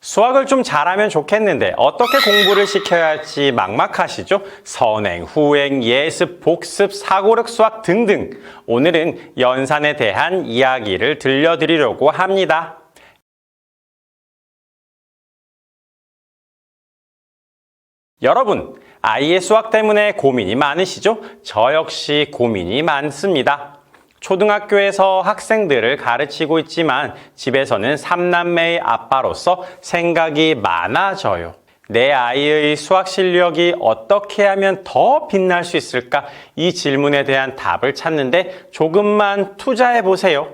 수학을 좀 잘하면 좋겠는데 어떻게 공부를 시켜야 할지 막막하시죠? 선행, 후행, 예습, 복습, 사고력 수학 등등. 오늘은 연산에 대한 이야기를 들려드리려고 합니다. 여러분, 아이의 수학 때문에 고민이 많으시죠? 저 역시 고민이 많습니다. 초등학교에서 학생들을 가르치고 있지만 집에서는 3남매의 아빠로서 생각이 많아져요. 내 아이의 수학 실력이 어떻게 하면 더 빛날 수 있을까? 이 질문에 대한 답을 찾는데 조금만 투자해 보세요.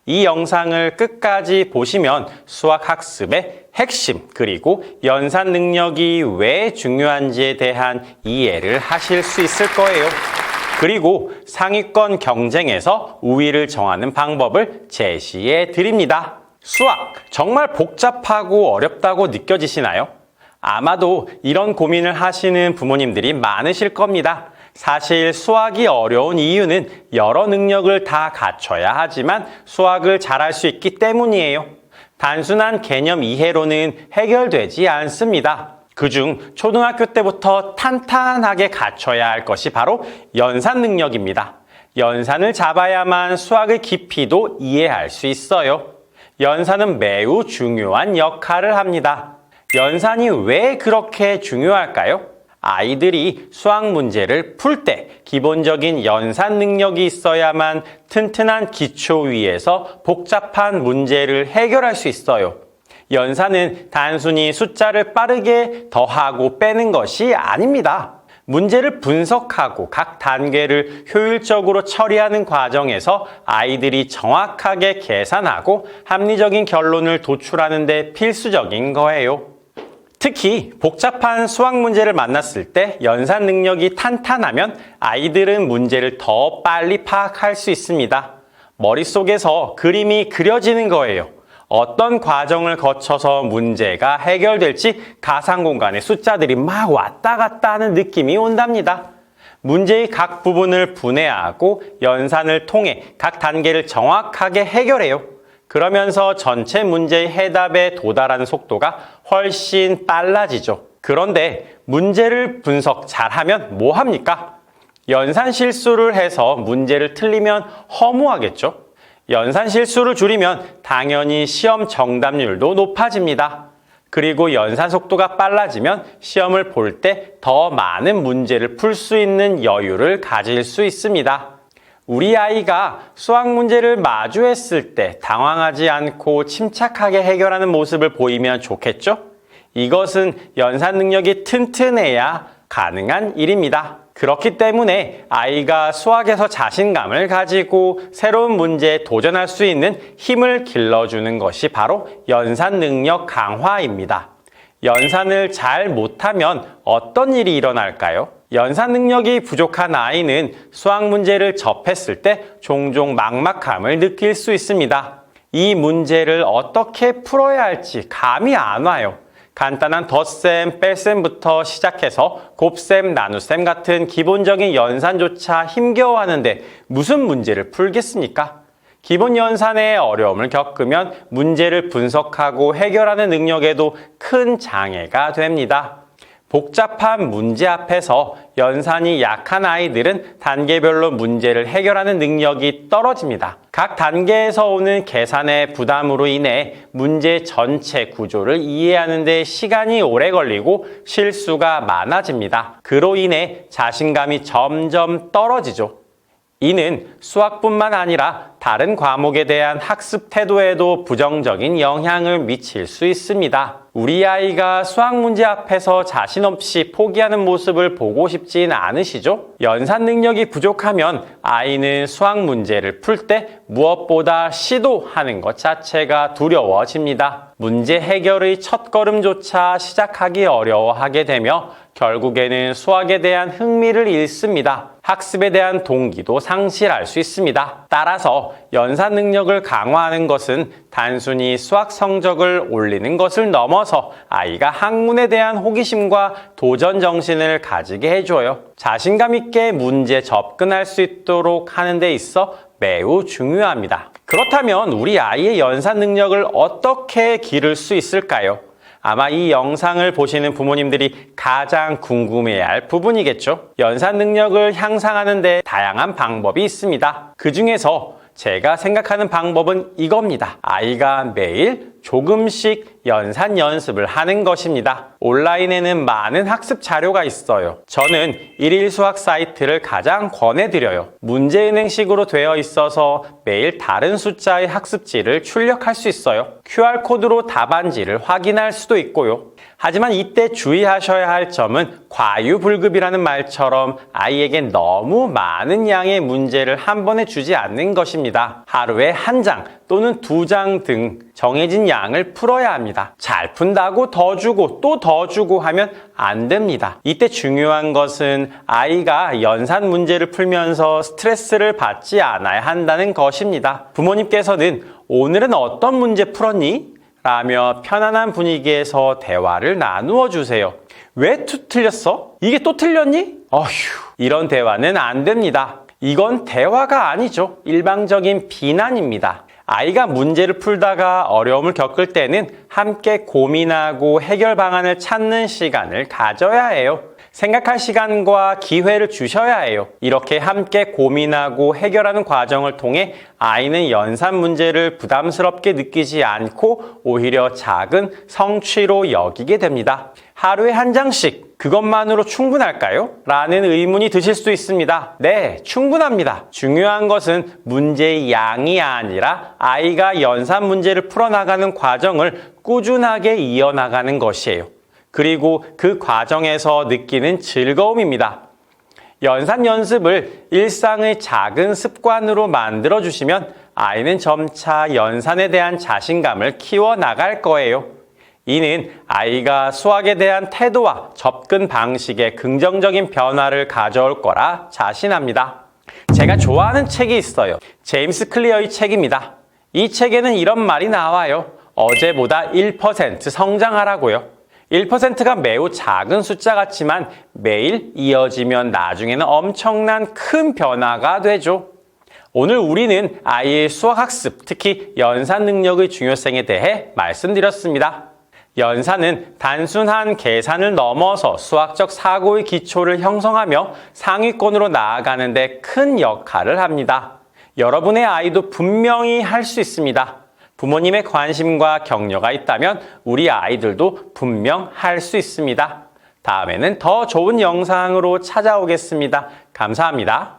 이 영상을 끝까지 보시면 수학 학습의 핵심 그리고 연산 능력이 왜 중요한지에 대한 이해를 하실 수 있을 거예요. 그리고 상위권 경쟁에서 우위를 정하는 방법을 제시해 드립니다. 수학, 정말 복잡하고 어렵다고 느껴지시나요? 아마도 이런 고민을 하시는 부모님들이 많으실 겁니다. 사실 수학이 어려운 이유는 여러 능력을 다 갖춰야 하지만 수학을 잘할 수 있기 때문이에요. 단순한 개념 이해로는 해결되지 않습니다. 그중 초등학교 때부터 탄탄하게 갖춰야 할 것이 바로 연산 능력입니다. 연산을 잡아야만 수학의 깊이도 이해할 수 있어요. 연산은 매우 중요한 역할을 합니다. 연산이 왜 그렇게 중요할까요? 아이들이 수학 문제를 풀 때 기본적인 연산 능력이 있어야만 튼튼한 기초 위에서 복잡한 문제를 해결할 수 있어요. 연산은 단순히 숫자를 빠르게 더하고 빼는 것이 아닙니다. 문제를 분석하고 각 단계를 효율적으로 처리하는 과정에서 아이들이 정확하게 계산하고 합리적인 결론을 도출하는 데 필수적인 거예요. 특히 복잡한 수학 문제를 만났을 때 연산 능력이 탄탄하면 아이들은 문제를 더 빨리 파악할 수 있습니다. 머릿속에서 그림이 그려지는 거예요. 어떤 과정을 거쳐서 문제가 해결될지 가상 공간에 숫자들이 막 왔다 갔다 하는 느낌이 온답니다. 문제의 각 부분을 분해하고 연산을 통해 각 단계를 정확하게 해결해요. 그러면서 전체 문제의 해답에 도달하는 속도가 훨씬 빨라지죠. 그런데 문제를 분석 잘하면 뭐 합니까? 연산 실수를 해서 문제를 틀리면 허무하겠죠? 연산 실수를 줄이면 당연히 시험 정답률도 높아집니다. 그리고 연산 속도가 빨라지면 시험을 볼 때 더 많은 문제를 풀 수 있는 여유를 가질 수 있습니다. 우리 아이가 수학 문제를 마주했을 때 당황하지 않고 침착하게 해결하는 모습을 보이면 좋겠죠? 이것은 연산 능력이 튼튼해야 가능한 일입니다. 그렇기 때문에 아이가 수학에서 자신감을 가지고 새로운 문제에 도전할 수 있는 힘을 길러주는 것이 바로 연산 능력 강화입니다. 연산을 잘 못하면 어떤 일이 일어날까요? 연산 능력이 부족한 아이는 수학 문제를 접했을 때 종종 막막함을 느낄 수 있습니다. 이 문제를 어떻게 풀어야 할지 감이 안 와요. 간단한 덧셈, 뺄셈부터 시작해서 곱셈, 나눗셈 같은 기본적인 연산조차 힘겨워하는데 무슨 문제를 풀겠습니까? 기본 연산에 어려움을 겪으면 문제를 분석하고 해결하는 능력에도 큰 장애가 됩니다. 복잡한 문제 앞에서 연산이 약한 아이들은 단계별로 문제를 해결하는 능력이 떨어집니다. 각 단계에서 오는 계산의 부담으로 인해 문제 전체 구조를 이해하는 데 시간이 오래 걸리고 실수가 많아집니다. 그로 인해 자신감이 점점 떨어지죠. 이는 수학뿐만 아니라 다른 과목에 대한 학습 태도에도 부정적인 영향을 미칠 수 있습니다. 우리 아이가 수학 문제 앞에서 자신 없이 포기하는 모습을 보고 싶진 않으시죠? 연산 능력이 부족하면 아이는 수학 문제를 풀 때 무엇보다 시도하는 것 자체가 두려워집니다. 문제 해결의 첫걸음조차 시작하기 어려워하게 되며 결국에는 수학에 대한 흥미를 잃습니다. 학습에 대한 동기도 상실할 수 있습니다. 따라서 연산 능력을 강화하는 것은 단순히 수학 성적을 올리는 것을 넘어서 아이가 학문에 대한 호기심과 도전 정신을 가지게 해줘요. 자신감 있게 문제에 접근할 수 있도록 하는 데 있어 매우 중요합니다. 그렇다면 우리 아이의 연산 능력을 어떻게 기를 수 있을까요? 아마 이 영상을 보시는 부모님들이 가장 궁금해할 부분이겠죠. 연산 능력을 향상하는 데 다양한 방법이 있습니다. 그 중에서 제가 생각하는 방법은 이겁니다. 아이가 매일 조금씩 연산 연습을 하는 것입니다. 온라인에는 많은 학습 자료가 있어요. 저는 일일 수학 사이트를 가장 권해드려요. 문제은행식으로 되어 있어서 매일 다른 숫자의 학습지를 출력할 수 있어요. QR코드로 답안지를 확인할 수도 있고요. 하지만 이때 주의하셔야 할 점은 과유불급이라는 말처럼 아이에게 너무 많은 양의 문제를 한 번에 주지 않는 것입니다. 하루에 한 장 또는 2장 등 정해진 양을 풀어야 합니다. 잘 푼다고 더 주고 또 더 주고 하면 안 됩니다. 이때 중요한 것은 아이가 연산 문제를 풀면서 스트레스를 받지 않아야 한다는 것입니다. 부모님께서는 오늘은 어떤 문제 풀었니? 라며 편안한 분위기에서 대화를 나누어 주세요. 왜 틀렸어? 이게 또 틀렸니? 어휴, 이런 대화는 안 됩니다. 이건 대화가 아니죠. 일방적인 비난입니다. 아이가 문제를 풀다가 어려움을 겪을 때는 함께 고민하고 해결 방안을 찾는 시간을 가져야 해요. 생각할 시간과 기회를 주셔야 해요. 이렇게 함께 고민하고 해결하는 과정을 통해 아이는 연산 문제를 부담스럽게 느끼지 않고 오히려 작은 성취로 여기게 됩니다. 하루에 한 장씩 그것만으로 충분할까요? 라는 의문이 드실 수 있습니다. 네, 충분합니다. 중요한 것은 문제의 양이 아니라 아이가 연산 문제를 풀어나가는 과정을 꾸준하게 이어나가는 것이에요. 그리고 그 과정에서 느끼는 즐거움입니다. 연산 연습을 일상의 작은 습관으로 만들어주시면 아이는 점차 연산에 대한 자신감을 키워나갈 거예요. 이는 아이가 수학에 대한 태도와 접근 방식에 긍정적인 변화를 가져올 거라 자신합니다. 제가 좋아하는 책이 있어요. 제임스 클리어의 책입니다. 이 책에는 이런 말이 나와요. 어제보다 1% 성장하라고요. 1%가 매우 작은 숫자 같지만 매일 이어지면 나중에는 엄청난 큰 변화가 되죠. 오늘 우리는 아이의 수학학습, 특히 연산 능력의 중요성에 대해 말씀드렸습니다. 연산은 단순한 계산을 넘어서 수학적 사고의 기초를 형성하며 상위권으로 나아가는 데 큰 역할을 합니다. 여러분의 아이도 분명히 할 수 있습니다. 부모님의 관심과 격려가 있다면 우리 아이들도 분명 할 수 있습니다. 다음에는 더 좋은 영상으로 찾아오겠습니다. 감사합니다.